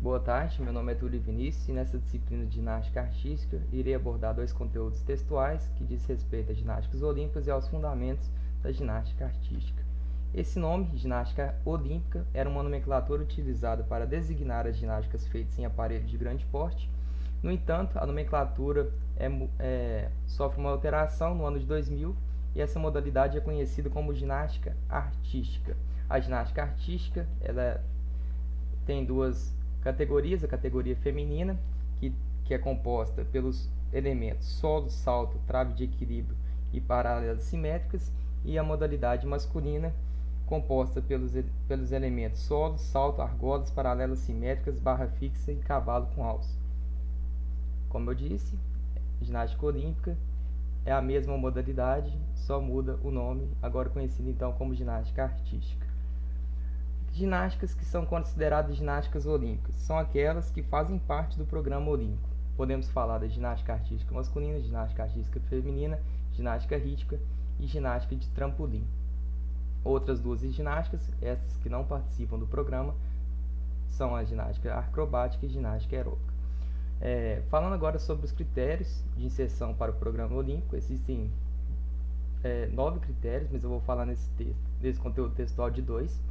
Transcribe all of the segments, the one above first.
Boa tarde, meu nome é Túlio Vinícius e nessa disciplina de ginástica artística irei abordar dois conteúdos textuais que diz respeito às ginásticas olímpicas e aos fundamentos da ginástica artística. Esse nome, ginástica olímpica, era uma nomenclatura utilizada para designar as ginásticas feitas em aparelhos de grande porte. No entanto, a nomenclatura sofre uma alteração no ano de 2000 e essa modalidade é conhecida como ginástica artística. A ginástica artística ela tem duas categorias: a categoria feminina, que é composta pelos elementos solo, salto, trave de equilíbrio e paralelas simétricas, e a modalidade masculina, composta pelos elementos solo, salto, argolas, paralelas simétricas, barra fixa e cavalo com alça. Como eu disse, ginástica olímpica é a mesma modalidade, só muda o nome, agora conhecido então como ginástica artística. Ginásticas que são consideradas ginásticas olímpicas são aquelas que fazem parte do programa olímpico. Podemos falar da ginástica artística masculina, ginástica artística feminina, ginástica rítmica e ginástica de trampolim. Outras duas ginásticas, essas que não participam do programa, são a ginástica acrobática e ginástica aeróbica. Falando agora sobre os critérios de inserção para o programa olímpico, existem 9 critérios, mas eu vou falar nesse conteúdo textual de 2.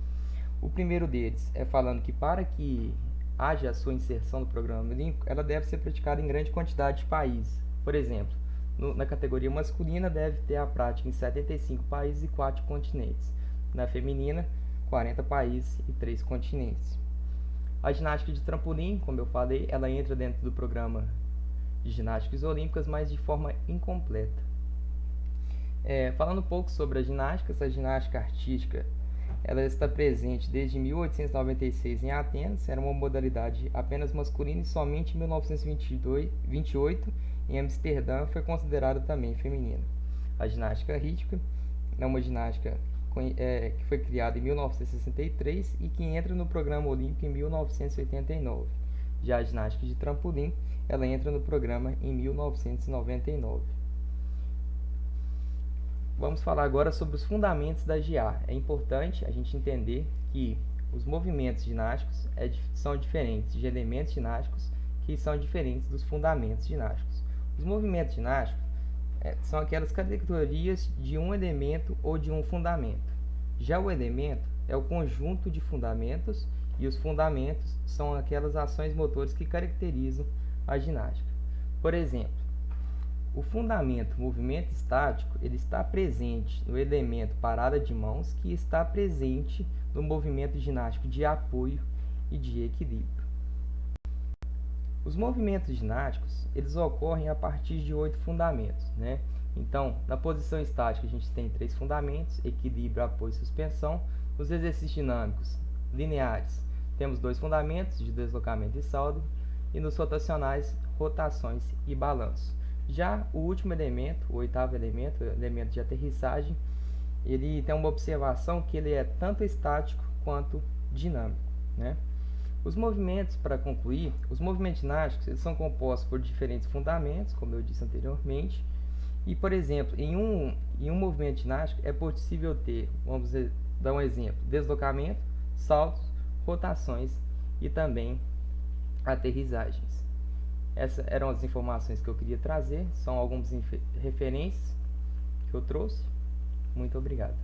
O primeiro deles é falando que para que haja a sua inserção no programa olímpico, ela deve ser praticada em grande quantidade de países. Por exemplo, na categoria masculina deve ter a prática em 75 países e 4 continentes. Na feminina, 40 países e 3 continentes. A ginástica de trampolim, como eu falei, ela entra dentro do programa de ginásticas olímpicas, mas de forma incompleta. Falando um pouco sobre a ginástica artística, ela está presente desde 1896 em Atenas, era uma modalidade apenas masculina, e somente em 1928 em Amsterdã foi considerada também feminina. A ginástica rítmica é uma ginástica que foi criada em 1963 e que entra no programa olímpico em 1989. Já a ginástica de trampolim, ela entra no programa em 1999. Vamos falar agora sobre os fundamentos da GA. É importante a gente entender que os movimentos ginásticos são diferentes de elementos ginásticos, que são diferentes dos fundamentos ginásticos. Os movimentos ginásticos são aquelas categorias de um elemento ou de um fundamento. Já o elemento é o conjunto de fundamentos e os fundamentos são aquelas ações motores que caracterizam a ginástica. Por exemplo, o fundamento movimento estático ele está presente no elemento parada de mãos, que está presente no movimento ginástico de apoio e de equilíbrio. Os movimentos ginásticos eles ocorrem a partir de 8 fundamentos, né? Então, na posição estática a gente tem 3 fundamentos: equilíbrio, apoio e suspensão. Nos exercícios dinâmicos lineares temos 2 fundamentos, de deslocamento e salto, e nos rotacionais, rotações e balanço. Já o último elemento, o oitavo elemento, o elemento de aterrissagem, ele tem uma observação que ele é tanto estático quanto dinâmico, né? Os movimentos, para concluir, os movimentos ginásticos eles são compostos por diferentes fundamentos, como eu disse anteriormente, e, por exemplo, em um movimento ginástico é possível ter, vamos dar um exemplo, deslocamento, saltos, rotações e também aterrissagens. Essas eram as informações que eu queria trazer, são algumas referências que eu trouxe. Muito obrigado.